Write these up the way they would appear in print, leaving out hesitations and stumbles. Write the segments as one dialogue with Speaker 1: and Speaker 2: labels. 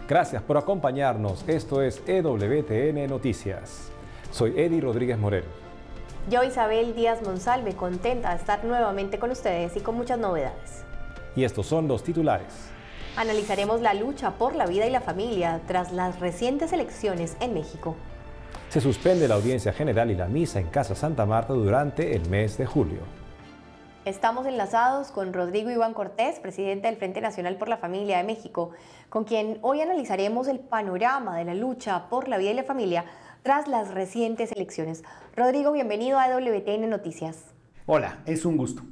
Speaker 1: Gracias por acompañarnos. Esto es EWTN Noticias. Soy Eddie Rodríguez Morel.
Speaker 2: Yo, Isabel Díaz Monsalve, contenta de estar nuevamente con ustedes y con muchas novedades.
Speaker 1: Y estos son los titulares.
Speaker 2: Analizaremos la lucha por la vida y la familia tras las recientes elecciones en México.
Speaker 1: Se suspende la audiencia general y la misa en Casa Santa Marta durante el mes de julio.
Speaker 2: Estamos enlazados con Rodrigo Iván Cortés, presidente del Frente Nacional por la Familia de México, con quien hoy analizaremos el panorama de la lucha por la vida y la familia tras las recientes elecciones. Rodrigo, bienvenido a EWTN Noticias.
Speaker 3: Hola, es un gusto.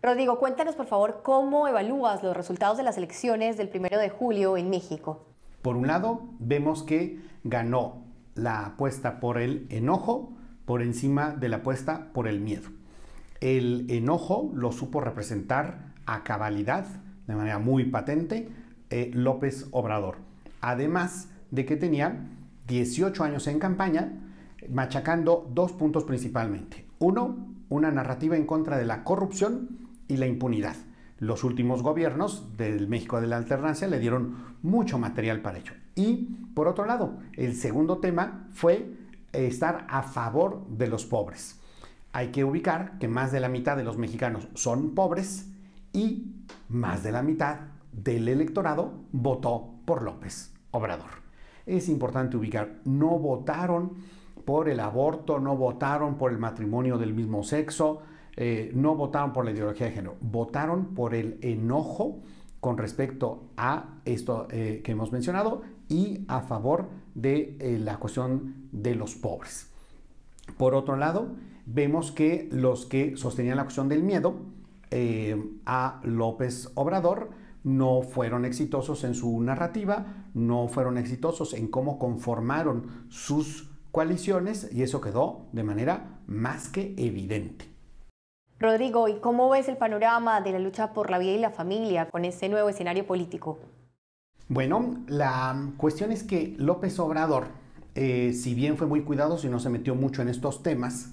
Speaker 2: Rodrigo, cuéntanos por favor cómo evalúas los resultados de las elecciones del 1 de julio en México.
Speaker 3: Por un lado, vemos que ganó la apuesta por el enojo por encima de la apuesta por el miedo. El enojo lo supo representar a cabalidad, de manera muy patente, López Obrador. Además de que tenía 18 años en campaña, machacando dos puntos principalmente. Uno, una narrativa en contra de la corrupción y la impunidad. Los últimos gobiernos del México de la alternancia le dieron mucho material para ello. Y, por otro lado, el segundo tema fue estar a favor de los pobres. Hay que ubicar que más de la mitad de los mexicanos son pobres y más de la mitad del electorado votó por López Obrador. Es importante ubicar, no votaron por el aborto, no votaron por el matrimonio del mismo sexo, no votaron por la ideología de género, votaron por el enojo con respecto a esto que hemos mencionado y a favor de la cuestión de los pobres. Por otro lado, vemos que los que sostenían la cuestión del miedo a López Obrador no fueron exitosos en su narrativa, no fueron exitosos en cómo conformaron sus coaliciones y eso quedó de manera más que evidente.
Speaker 2: Rodrigo, ¿y cómo ves el panorama de la lucha por la vida y la familia con este nuevo escenario político?
Speaker 3: Bueno, la cuestión es que López Obrador, si bien fue muy cuidadoso y no se metió mucho en estos temas,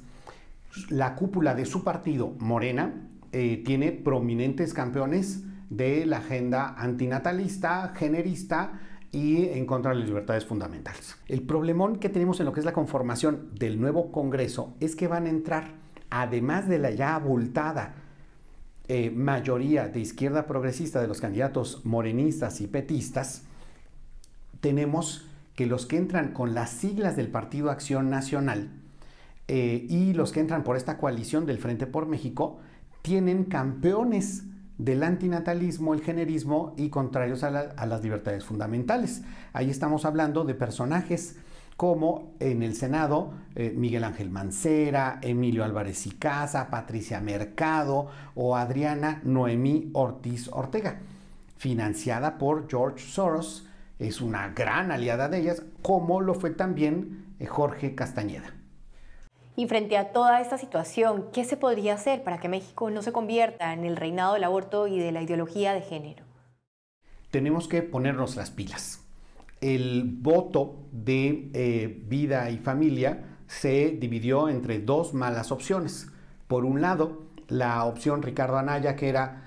Speaker 3: la cúpula de su partido, Morena, tiene prominentes campeones de la agenda antinatalista, generista y en contra de las libertades fundamentales. El problemón que tenemos en lo que es la conformación del nuevo Congreso es que van a entrar, además de la ya abultada mayoría de izquierda progresista de los candidatos morenistas y petistas, tenemos que los que entran con las siglas del Partido Acción Nacional y los que entran por esta coalición del Frente por México tienen campeones del antinatalismo, el generismo y contrarios a las libertades fundamentales. Ahí estamos hablando de personajes como en el Senado Miguel Ángel Mancera, Emilio Álvarez y Casa, Patricia Mercado o Adriana Noemí Ortiz Ortega, financiada por George Soros, es una gran aliada de ellas, como lo fue también Jorge Castañeda.
Speaker 2: Y frente a toda esta situación, ¿qué se podría hacer para que México no se convierta en el reinado del aborto y de la ideología de género?
Speaker 3: Tenemos que ponernos las pilas. El voto de vida y familia se dividió entre dos malas opciones. Por un lado, la opción Ricardo Anaya, que era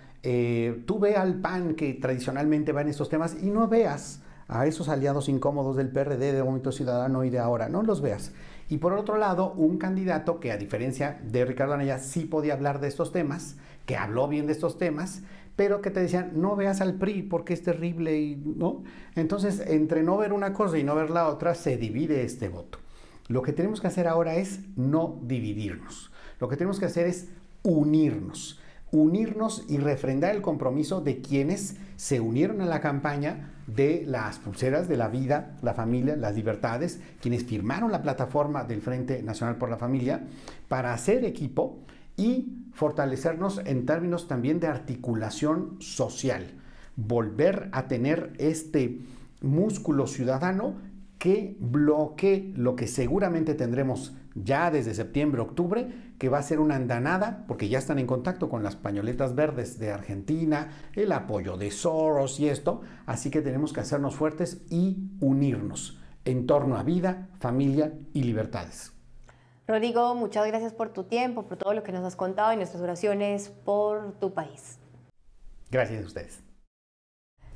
Speaker 3: tú ve al PAN que tradicionalmente va en estos temas y no veas a esos aliados incómodos del PRD, de Movimiento Ciudadano y de ahora, no los veas. Y por otro lado, un candidato que a diferencia de Ricardo Anaya sí podía hablar de estos temas, que habló bien de estos temas, pero que te decían, no veas al PRI porque es terrible, y, ¿no? Entonces, entre no ver una cosa y no ver la otra, se divide este voto. Lo que tenemos que hacer ahora es no dividirnos. Lo que tenemos que hacer es unirnos y refrendar el compromiso de quienes se unieron a la campaña de las pulseras de la vida, la familia, las libertades, quienes firmaron la plataforma del Frente Nacional por la Familia para hacer equipo y fortalecernos en términos también de articulación social, volver a tener este músculo ciudadano que bloquee lo que seguramente tendremos ya desde septiembre, octubre, que va a ser una andanada, porque ya están en contacto con las pañoletas verdes de Argentina, el apoyo de Soros y esto, así que tenemos que hacernos fuertes y unirnos en torno a vida, familia y libertades.
Speaker 2: Rodrigo, muchas gracias por tu tiempo, por todo lo que nos has contado y nuestras oraciones por tu país.
Speaker 3: Gracias a ustedes.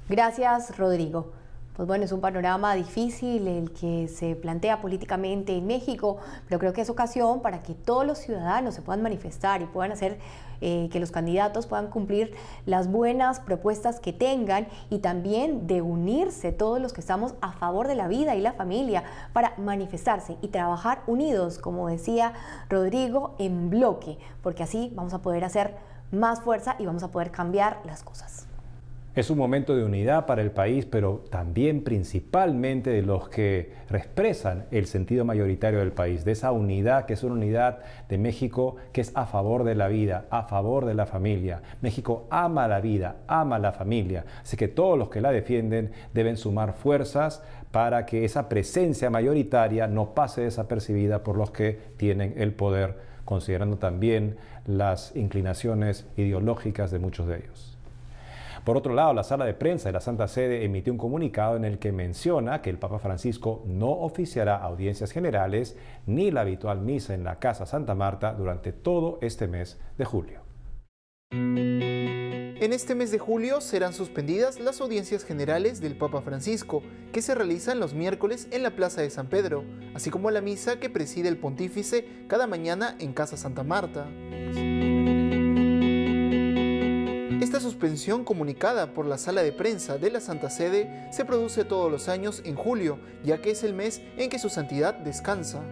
Speaker 2: Gracias, Rodrigo. Pues bueno, es un panorama difícil el que se plantea políticamente en México, pero creo que es ocasión para que todos los ciudadanos se puedan manifestar y puedan hacer que los candidatos puedan cumplir las buenas propuestas que tengan, y también de unirse todos los que estamos a favor de la vida y la familia para manifestarse y trabajar unidos, como decía Rodrigo, en bloque, porque así vamos a poder hacer más fuerza y vamos a poder cambiar las cosas.
Speaker 1: Es un momento de unidad para el país, pero también principalmente de los que expresan el sentido mayoritario del país, de esa unidad que es una unidad de México que es a favor de la vida, a favor de la familia. México ama la vida, ama la familia, así que todos los que la defienden deben sumar fuerzas para que esa presencia mayoritaria no pase desapercibida por los que tienen el poder, considerando también las inclinaciones ideológicas de muchos de ellos. Por otro lado, la sala de prensa de la Santa Sede emitió un comunicado en el que menciona que el Papa Francisco no oficiará audiencias generales ni la habitual misa en la Casa Santa Marta durante todo este mes de julio.
Speaker 4: En este mes de julio serán suspendidas las audiencias generales del Papa Francisco, que se realizan los miércoles en la Plaza de San Pedro, así como la misa que preside el pontífice cada mañana en Casa Santa Marta. Esta suspensión, comunicada por la sala de prensa de la Santa Sede, se produce todos los años en julio, ya que es el mes en que su santidad descansa.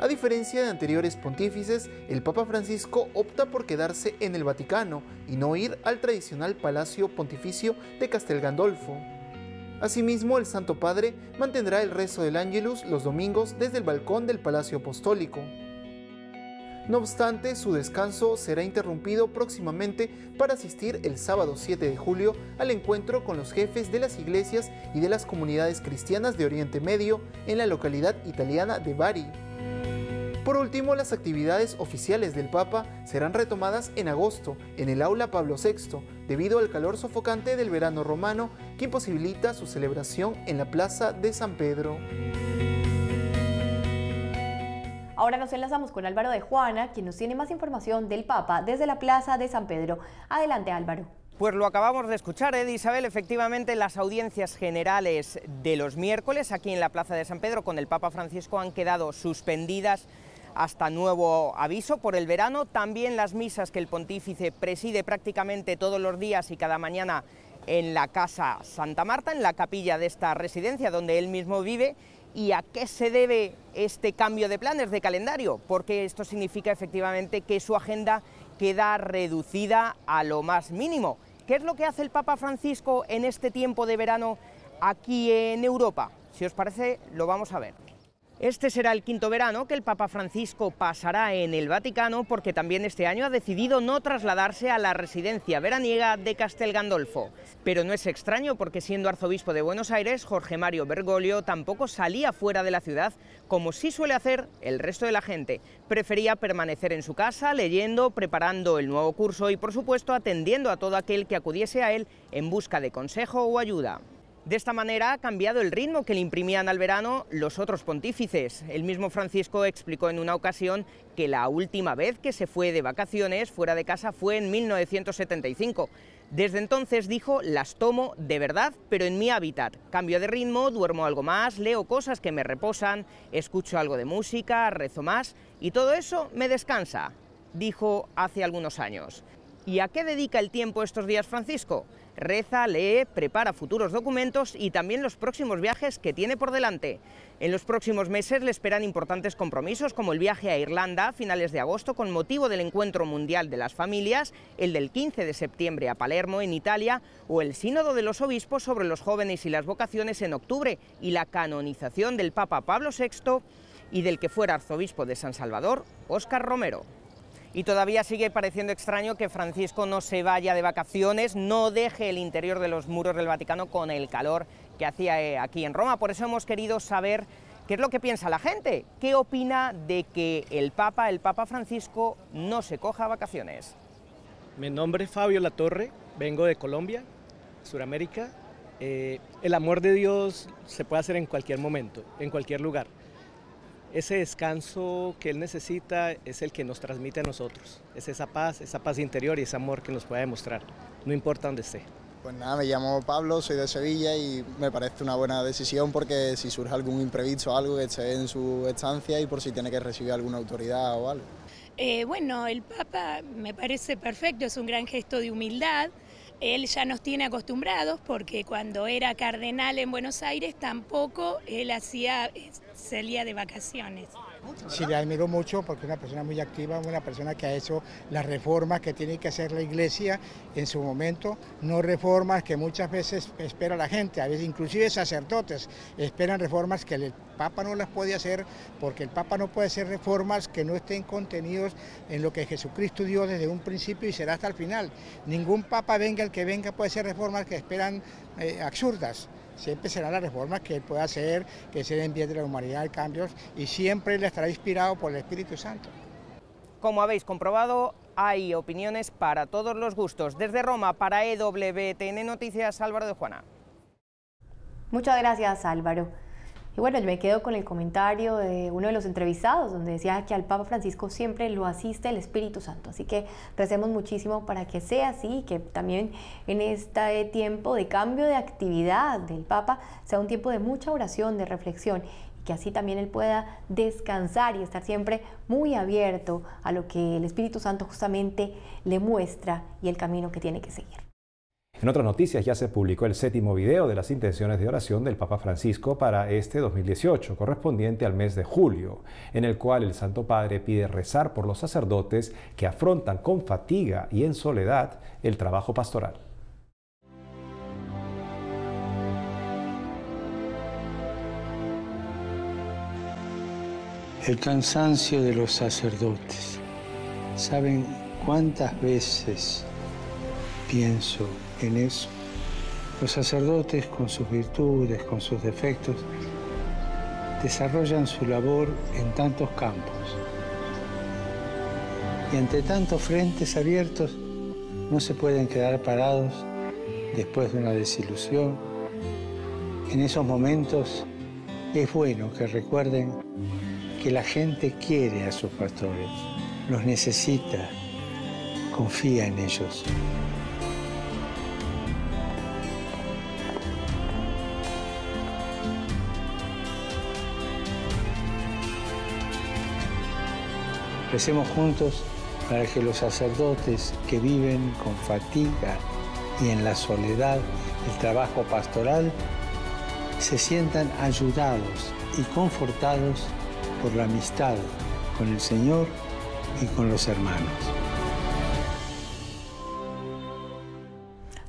Speaker 4: A diferencia de anteriores pontífices, el Papa Francisco opta por quedarse en el Vaticano y no ir al tradicional Palacio Pontificio de Castel Gandolfo. Asimismo, el Santo Padre mantendrá el rezo del Ángelus los domingos desde el balcón del Palacio Apostólico. No obstante, su descanso será interrumpido próximamente para asistir el sábado 7 de julio al encuentro con los jefes de las iglesias y de las comunidades cristianas de Oriente Medio en la localidad italiana de Bari. Por último, las actividades oficiales del Papa serán retomadas en agosto en el Aula Pablo VI, debido al calor sofocante del verano romano que imposibilita su celebración en la Plaza de San Pedro.
Speaker 2: Ahora nos enlazamos con Álvaro de Juana, quien nos tiene más información del Papa desde la Plaza de San Pedro. Adelante, Álvaro.
Speaker 5: Pues lo acabamos de escuchar, Isabel. Efectivamente, las audiencias generales de los miércoles aquí en la Plaza de San Pedro con el Papa Francisco han quedado suspendidas hasta nuevo aviso por el verano. También las misas que el pontífice preside prácticamente todos los días y cada mañana en la Casa Santa Marta, en la capilla de esta residencia donde él mismo vive. ¿Y a qué se debe este cambio de planes, de calendario? Porque esto significa efectivamente que su agenda queda reducida a lo más mínimo. ¿Qué es lo que hace el Papa Francisco en este tiempo de verano aquí en Europa? Si os parece, lo vamos a ver. Este será el quinto verano que el Papa Francisco pasará en el Vaticano, porque también este año ha decidido no trasladarse a la residencia veraniega de Castel Gandolfo. Pero no es extraño, porque siendo arzobispo de Buenos Aires, Jorge Mario Bergoglio tampoco salía fuera de la ciudad, como sí suele hacer el resto de la gente. Prefería permanecer en su casa, leyendo, preparando el nuevo curso y, por supuesto, atendiendo a todo aquel que acudiese a él en busca de consejo o ayuda. De esta manera ha cambiado el ritmo que le imprimían al verano los otros pontífices. El mismo Francisco explicó en una ocasión que la última vez que se fue de vacaciones fuera de casa fue en 1975. Desde entonces, dijo, las tomo de verdad, pero en mi hábitat. Cambio de ritmo, duermo algo más, leo cosas que me reposan, escucho algo de música, rezo más y todo eso me descansa, dijo hace algunos años. ¿Y a qué dedica el tiempo estos días Francisco? Reza, lee, prepara futuros documentos y también los próximos viajes que tiene por delante. En los próximos meses le esperan importantes compromisos, como el viaje a Irlanda a finales de agosto con motivo del Encuentro Mundial de las Familias, el del 15 de septiembre a Palermo, en Italia, o el Sínodo de los Obispos sobre los jóvenes y las vocaciones en octubre, y la canonización del Papa Pablo VI y del que fuera arzobispo de San Salvador, Óscar Romero. Y todavía sigue pareciendo extraño que Francisco no se vaya de vacaciones, no deje el interior de los muros del Vaticano con el calor que hacía aquí en Roma. Por eso hemos querido saber qué es lo que piensa la gente, qué opina de que el Papa Francisco, no se coja vacaciones.
Speaker 6: Mi nombre es Fabio Latorre, vengo de Colombia, Sudamérica. El amor de Dios se puede hacer en cualquier momento, en cualquier lugar. Ese descanso que Él necesita es el que nos transmite a nosotros. Es esa paz interior y ese amor que nos puede demostrar, no importa dónde esté.
Speaker 7: Pues nada, me llamo Pablo, soy de Sevilla y me parece una buena decisión porque si surge algún imprevisto o algo que esté en su estancia y por si tiene que recibir alguna autoridad o algo.
Speaker 8: Bueno, el Papa me parece perfecto, es un gran gesto de humildad. Él ya nos tiene acostumbrados porque cuando era cardenal en Buenos Aires tampoco él salía de vacaciones.
Speaker 9: Sí, le admiro mucho porque es una persona muy activa, una persona que ha hecho las reformas que tiene que hacer la Iglesia en su momento, no reformas que muchas veces espera la gente, a veces inclusive sacerdotes esperan reformas que el Papa no las puede hacer porque el Papa no puede hacer reformas que no estén contenidos en lo que Jesucristo dio desde un principio y será hasta el final. Ningún Papa, venga el que venga, puede hacer reformas que esperan absurdas. Siempre será la reforma que él pueda hacer, que sea en bien de la humanidad, cambios, y siempre le estará inspirado por el Espíritu Santo.
Speaker 5: Como habéis comprobado, hay opiniones para todos los gustos. Desde Roma, para EWTN Noticias, Álvaro de Juana.
Speaker 2: Muchas gracias, Álvaro. Y bueno, yo me quedo con el comentario de uno de los entrevistados, donde decía que al Papa Francisco siempre lo asiste el Espíritu Santo. Así que recemos muchísimo para que sea así, que también en este tiempo de cambio de actividad del Papa sea un tiempo de mucha oración, de reflexión, y que así también él pueda descansar y estar siempre muy abierto a lo que el Espíritu Santo justamente le muestra y el camino que tiene que seguir.
Speaker 1: En otras noticias, ya se publicó el 7º video de las intenciones de oración del Papa Francisco para este 2018, correspondiente al mes de julio, en el cual el Santo Padre pide rezar por los sacerdotes que afrontan con fatiga y en soledad el trabajo pastoral.
Speaker 10: El cansancio de los sacerdotes. ¿Saben cuántas veces pienso en eso? Los sacerdotes, con sus virtudes, con sus defectos, desarrollan su labor en tantos campos. Y ante tantos frentes abiertos, no se pueden quedar parados después de una desilusión. En esos momentos es bueno que recuerden que la gente quiere a sus pastores, los necesita, confía en ellos. Recemos juntos para que los sacerdotes que viven con fatiga y en la soledad el trabajo pastoral se sientan ayudados y confortados por la amistad con el Señor y con los hermanos.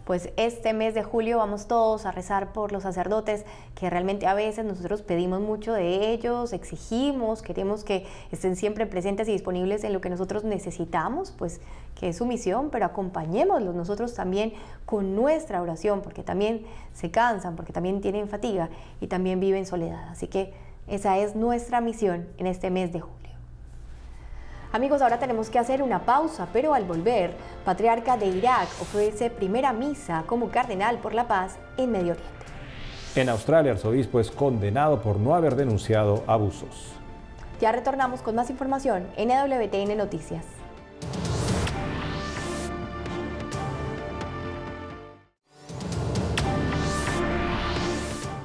Speaker 2: Pues este mes de julio vamos todos a rezar por los sacerdotes, que realmente a veces nosotros pedimos mucho de ellos, exigimos, queremos que estén siempre presentes y disponibles en lo que nosotros necesitamos, pues que es su misión, pero acompañémoslos nosotros también con nuestra oración, porque también se cansan, porque también tienen fatiga y también viven soledad. Así que esa es nuestra misión en este mes de julio. Amigos, ahora tenemos que hacer una pausa, pero al volver, Patriarca de Irak ofrece primera misa como cardenal por la paz en Medio Oriente.
Speaker 1: En Australia, el arzobispo es condenado por no haber denunciado abusos.
Speaker 2: Ya retornamos con más información en EWTN Noticias.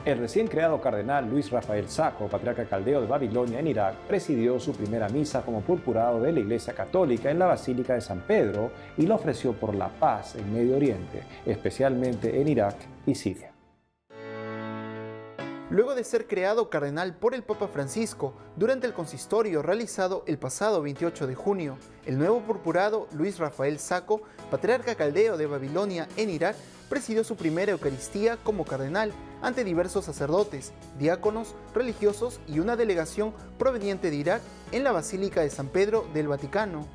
Speaker 1: El recién creado cardenal Luis Rafael Sacco, patriarca caldeo de Babilonia en Irak, presidió su primera misa como purpurado de la Iglesia Católica en la Basílica de San Pedro y la ofreció por la paz en Medio Oriente, especialmente en Irak y Siria.
Speaker 4: Luego de ser creado cardenal por el Papa Francisco durante el consistorio realizado el pasado 28 de junio, el nuevo purpurado Luis Rafael Sacco, patriarca caldeo de Babilonia en Irak, presidió su primera Eucaristía como cardenal ante diversos sacerdotes, diáconos, religiosos y una delegación proveniente de Irak en la Basílica de San Pedro del Vaticano.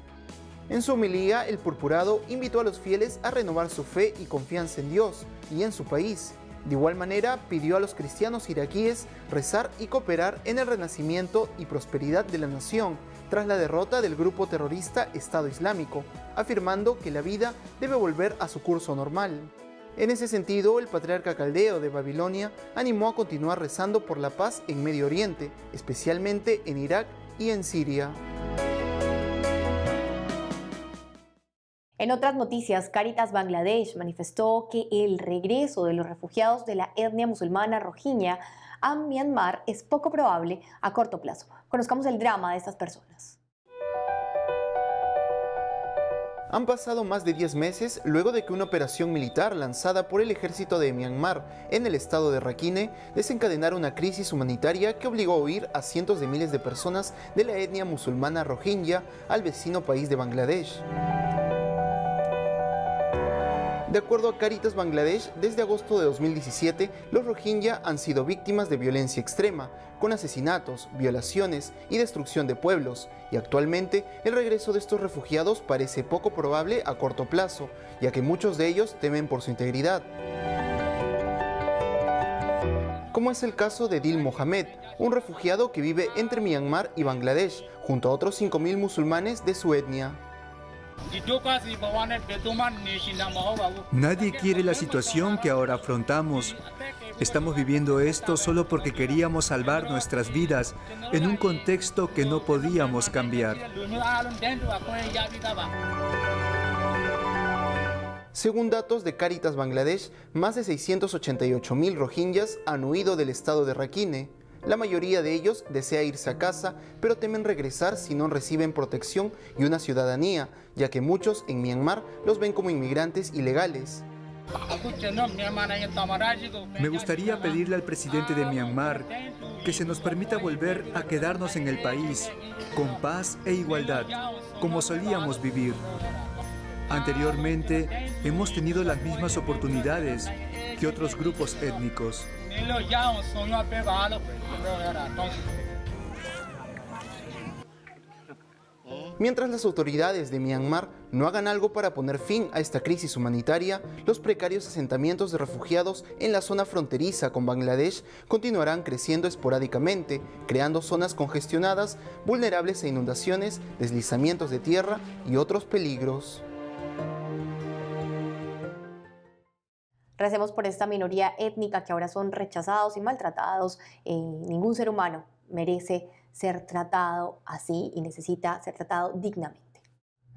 Speaker 4: En su homilía, el purpurado invitó a los fieles a renovar su fe y confianza en Dios y en su país. De igual manera, pidió a los cristianos iraquíes rezar y cooperar en el renacimiento y prosperidad de la nación tras la derrota del grupo terrorista Estado Islámico, afirmando que la vida debe volver a su curso normal. En ese sentido, el patriarca caldeo de Babilonia animó a continuar rezando por la paz en Medio Oriente, especialmente en Irak y en Siria.
Speaker 2: En otras noticias, Cáritas Bangladesh manifestó que el regreso de los refugiados de la etnia musulmana rohingya a Myanmar es poco probable a corto plazo. Conozcamos el drama de estas personas.
Speaker 4: Han pasado más de 10 meses luego de que una operación militar lanzada por el ejército de Myanmar en el estado de Rakhine desencadenara una crisis humanitaria que obligó a huir a cientos de miles de personas de la etnia musulmana rohingya al vecino país de Bangladesh. De acuerdo a Cáritas Bangladesh, desde agosto de 2017, los rohingya han sido víctimas de violencia extrema, con asesinatos, violaciones y destrucción de pueblos, y actualmente el regreso de estos refugiados parece poco probable a corto plazo, ya que muchos de ellos temen por su integridad. Como es el caso de Dil Mohamed, un refugiado que vive entre Myanmar y Bangladesh, junto a otros 5.000 musulmanes de su etnia.
Speaker 11: Nadie quiere la situación que ahora afrontamos. Estamos viviendo esto solo porque queríamos salvar nuestras vidas en un contexto que no podíamos cambiar.
Speaker 4: Según datos de Cáritas Bangladesh, más de 688.000 rohingyas han huido del estado de Rakhine. La mayoría de ellos desea irse a casa, pero temen regresar si no reciben protección y una ciudadanía, ya que muchos en Myanmar los ven como inmigrantes ilegales.
Speaker 11: Me gustaría pedirle al presidente de Myanmar que se nos permita volver a quedarnos en el país con paz e igualdad, como solíamos vivir. Anteriormente hemos tenido las mismas oportunidades que otros grupos étnicos.
Speaker 4: Mientras las autoridades de Myanmar no hagan algo para poner fin a esta crisis humanitaria, los precarios asentamientos de refugiados en la zona fronteriza con Bangladesh continuarán creciendo esporádicamente, creando zonas congestionadas, vulnerables a inundaciones, deslizamientos de tierra y otros peligros.
Speaker 2: Recemos por esta minoría étnica que ahora son rechazados y maltratados. Ningún ser humano merece ser tratado así y necesita ser tratado dignamente.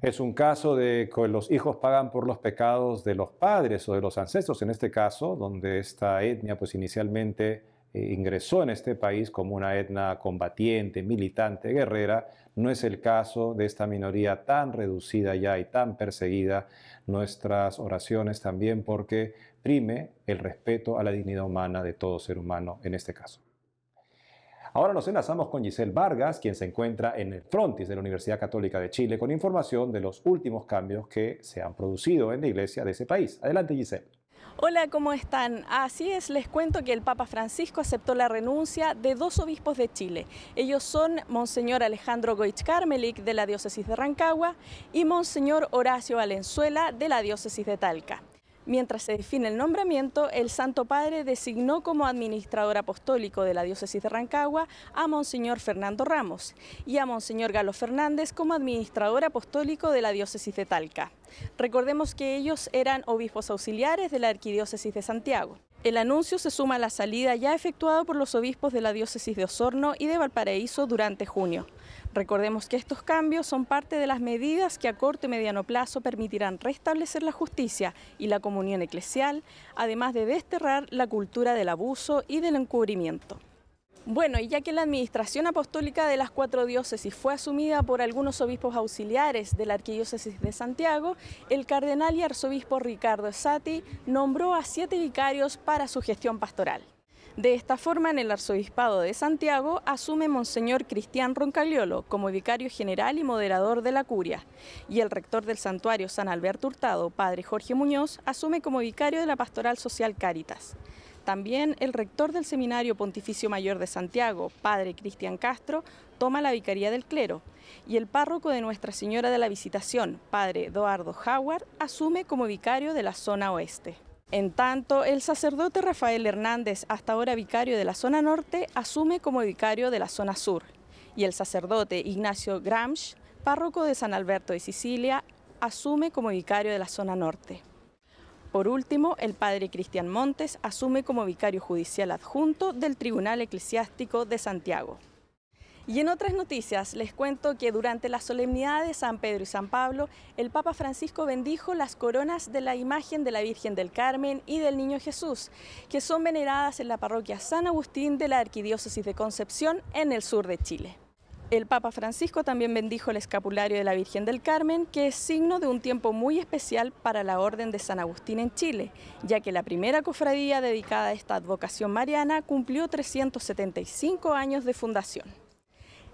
Speaker 1: Es un caso de que los hijos pagan por los pecados de los padres o de los ancestros, en este caso, donde esta etnia pues inicialmente ingresó en este país como una etnia combatiente, militante, guerrera. No es el caso de esta minoría tan reducida ya y tan perseguida. Nuestras oraciones también porque prime el respeto a la dignidad humana de todo ser humano en este caso. Ahora nos enlazamos con Giselle Vargas, quien se encuentra en el frontis de la Universidad Católica de Chile con información de los últimos cambios que se han producido en la iglesia de ese país. Adelante, Giselle.
Speaker 12: Hola, ¿cómo están? Así es, les cuento que el Papa Francisco aceptó la renuncia de 2 obispos de Chile. Ellos son Monseñor Alejandro Goich-Carmelik de la diócesis de Rancagua y Monseñor Horacio Valenzuela de la diócesis de Talca. Mientras se define el nombramiento, el Santo Padre designó como administrador apostólico de la diócesis de Rancagua a Monseñor Fernando Ramos y a Monseñor Galo Fernández como administrador apostólico de la diócesis de Talca. Recordemos que ellos eran obispos auxiliares de la Arquidiócesis de Santiago. El anuncio se suma a la salida ya efectuada por los obispos de la diócesis de Osorno y de Valparaíso durante junio. Recordemos que estos cambios son parte de las medidas que a corto y mediano plazo permitirán restablecer la justicia y la comunión eclesial, además de desterrar la cultura del abuso y del encubrimiento. Bueno, y ya que la administración apostólica de las 4 diócesis fue asumida por algunos obispos auxiliares de la Arquidiócesis de Santiago, el cardenal y arzobispo Ricardo Esati nombró a 7 vicarios para su gestión pastoral. De esta forma, en el Arzobispado de Santiago asume Monseñor Cristian Roncagliolo como vicario general y moderador de la curia, y el rector del Santuario San Alberto Hurtado, padre Jorge Muñoz, asume como vicario de la Pastoral Social Cáritas. También el rector del Seminario Pontificio Mayor de Santiago, padre Cristian Castro, toma la vicaría del clero, y el párroco de Nuestra Señora de la Visitación, padre Eduardo Howard, asume como vicario de la zona oeste. En tanto, el sacerdote Rafael Hernández, hasta ahora vicario de la zona norte, asume como vicario de la zona sur, y el sacerdote Ignacio Gramsch, párroco de San Alberto de Sicilia, asume como vicario de la zona norte. Por último, el padre Cristian Montes asume como vicario judicial adjunto del Tribunal Eclesiástico de Santiago. Y en otras noticias les cuento que durante la solemnidad de San Pedro y San Pablo, el Papa Francisco bendijo las coronas de la imagen de la Virgen del Carmen y del Niño Jesús, que son veneradas en la parroquia San Agustín de la Arquidiócesis de Concepción en el sur de Chile. El Papa Francisco también bendijo el escapulario de la Virgen del Carmen, que es signo de un tiempo muy especial para la Orden de San Agustín en Chile, ya que la primera cofradía dedicada a esta advocación mariana cumplió 375 años de fundación.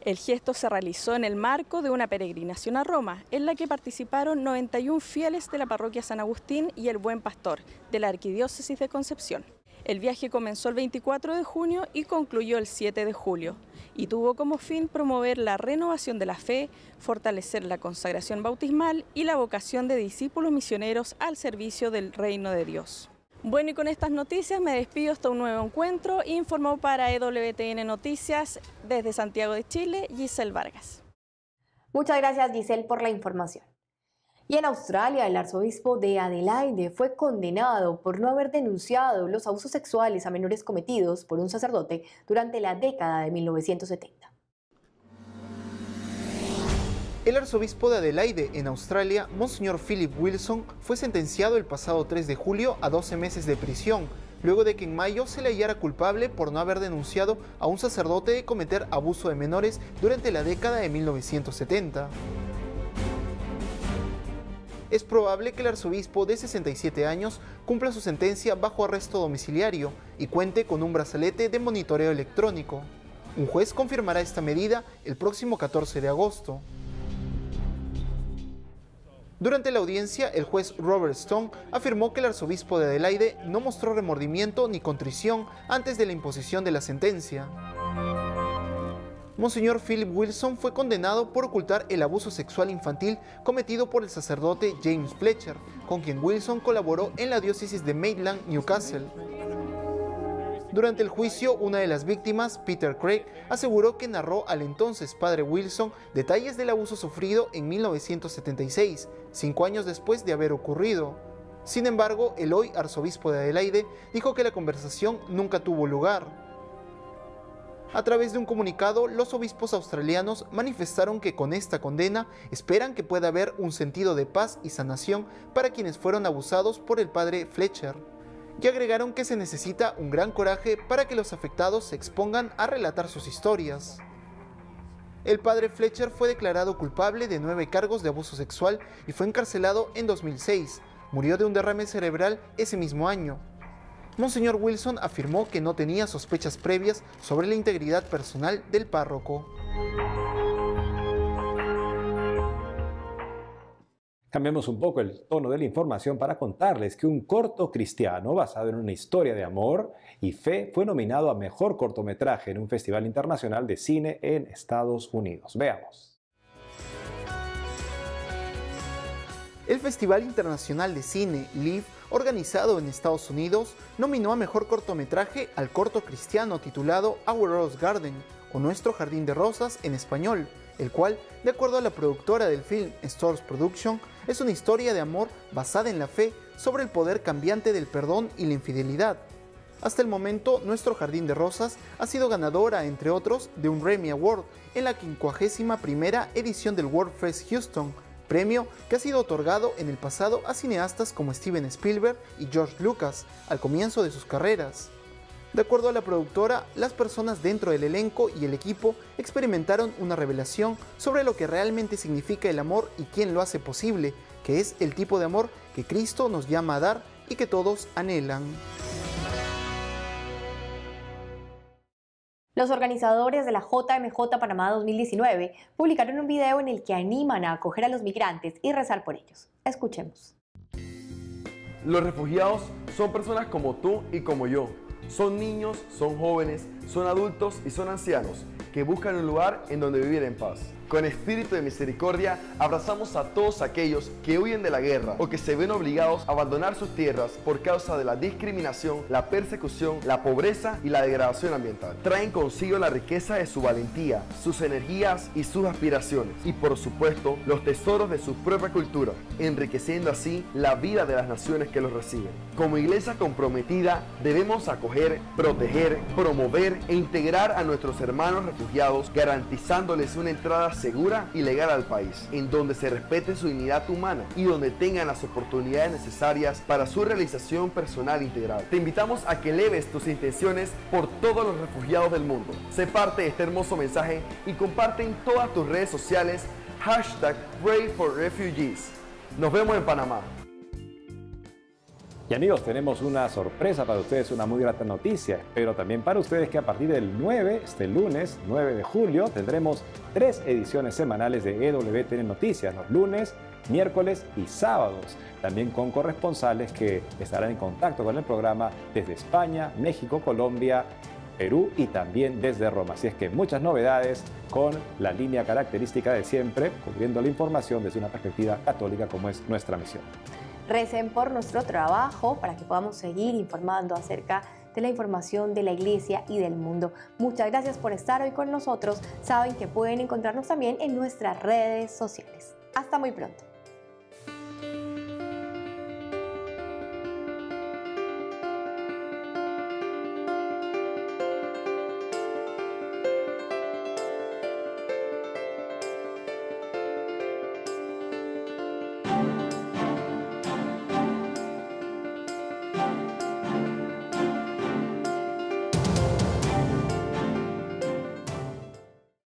Speaker 12: El gesto se realizó en el marco de una peregrinación a Roma, en la que participaron 91 fieles de la parroquia San Agustín y el Buen Pastor, de la Arquidiócesis de Concepción. El viaje comenzó el 24 de junio y concluyó el 7 de julio, y tuvo como fin promover la renovación de la fe, fortalecer la consagración bautismal y la vocación de discípulos misioneros al servicio del reino de Dios. Bueno, y con estas noticias me despido hasta un nuevo encuentro. Informó para EWTN Noticias desde Santiago de Chile, Giselle Vargas.
Speaker 2: Muchas gracias, Giselle, por la información. Y en Australia, el arzobispo de Adelaide fue condenado por no haber denunciado los abusos sexuales a menores cometidos por un sacerdote durante la década de 1970.
Speaker 4: El arzobispo de Adelaide, en Australia, Monseñor Philip Wilson, fue sentenciado el pasado 3 de julio a 12 meses de prisión, luego de que en mayo se le hallara culpable por no haber denunciado a un sacerdote de cometer abuso de menores durante la década de 1970. Es probable que el arzobispo de 67 años cumpla su sentencia bajo arresto domiciliario y cuente con un brazalete de monitoreo electrónico. Un juez confirmará esta medida el próximo 14 de agosto. Durante la audiencia, el juez Robert Stone afirmó que el arzobispo de Adelaide no mostró remordimiento ni contrición antes de la imposición de la sentencia. Monseñor Philip Wilson fue condenado por ocultar el abuso sexual infantil cometido por el sacerdote James Fletcher, con quien Wilson colaboró en la diócesis de Maitland, Newcastle. Durante el juicio, una de las víctimas, Peter Craig, aseguró que narró al entonces padre Wilson detalles del abuso sufrido en 1976, 5 años después de haber ocurrido. Sin embargo, el hoy arzobispo de Adelaide dijo que la conversación nunca tuvo lugar. A través de un comunicado, los obispos australianos manifestaron que con esta condena esperan que pueda haber un sentido de paz y sanación para quienes fueron abusados por el padre Fletcher. Y agregaron que se necesita un gran coraje para que los afectados se expongan a relatar sus historias. El padre Fletcher fue declarado culpable de 9 cargos de abuso sexual y fue encarcelado en 2006. Murió de un derrame cerebral ese mismo año. Monseñor Wilson afirmó que no tenía sospechas previas sobre la integridad personal del párroco.
Speaker 1: Cambiemos un poco el tono de la información para contarles que un corto cristiano basado en una historia de amor y fe fue nominado a Mejor Cortometraje en un Festival Internacional de Cine en Estados Unidos. Veamos.
Speaker 4: El Festival Internacional de Cine, LIFF, organizado en Estados Unidos, nominó a Mejor Cortometraje al corto cristiano titulado Our Rose Garden, o Nuestro Jardín de Rosas en español, el cual, de acuerdo a la productora del film Stores Production, es una historia de amor basada en la fe sobre el poder cambiante del perdón y la infidelidad. Hasta el momento, Nuestro Jardín de Rosas ha sido ganadora, entre otros, de un Grammy Award en la 51ª edición del World Fest Houston, premio que ha sido otorgado en el pasado a cineastas como Steven Spielberg y George Lucas al comienzo de sus carreras. De acuerdo a la productora, las personas dentro del elenco y el equipo experimentaron una revelación sobre lo que realmente significa el amor y quién lo hace posible, que es el tipo de amor que Cristo nos llama a dar y que todos anhelan.
Speaker 2: Los organizadores de la JMJ Panamá 2019 publicaron un video en el que animan a acoger a los migrantes y rezar por ellos. Escuchemos.
Speaker 13: Los refugiados son personas como tú y como yo. Son niños, son jóvenes, son adultos y son ancianos que buscan un lugar en donde vivir en paz. Con espíritu de misericordia, abrazamos a todos aquellos que huyen de la guerra o que se ven obligados a abandonar sus tierras por causa de la discriminación, la persecución, la pobreza y la degradación ambiental. Traen consigo la riqueza de su valentía, sus energías y sus aspiraciones, y por supuesto, los tesoros de su propia cultura, enriqueciendo así la vida de las naciones que los reciben. Como iglesia comprometida, debemos acoger, proteger, promover e integrar a nuestros hermanos refugiados, garantizándoles una entrada segura y legal al país, en donde se respete su dignidad humana y donde tengan las oportunidades necesarias para su realización personal integral. Te invitamos a que eleves tus intenciones por todos los refugiados del mundo. Sé parte de este hermoso mensaje y comparte en todas tus redes sociales #PrayForRefugees. Nos vemos en Panamá.
Speaker 1: Y amigos, tenemos una sorpresa para ustedes, una muy grata noticia, pero también para ustedes que a partir del 9, este lunes, 9 de julio, tendremos 3 ediciones semanales de EWTN Noticias, los lunes, miércoles y sábados, también con corresponsales que estarán en contacto con el programa desde España, México, Colombia, Perú y también desde Roma. Así es que muchas novedades con la línea característica de siempre, cubriendo la información desde una perspectiva católica como es nuestra misión.
Speaker 2: Recen por nuestro trabajo para que podamos seguir informando acerca de la información de la Iglesia y del mundo. Muchas gracias por estar hoy con nosotros. Saben que pueden encontrarnos también en nuestras redes sociales. Hasta muy pronto.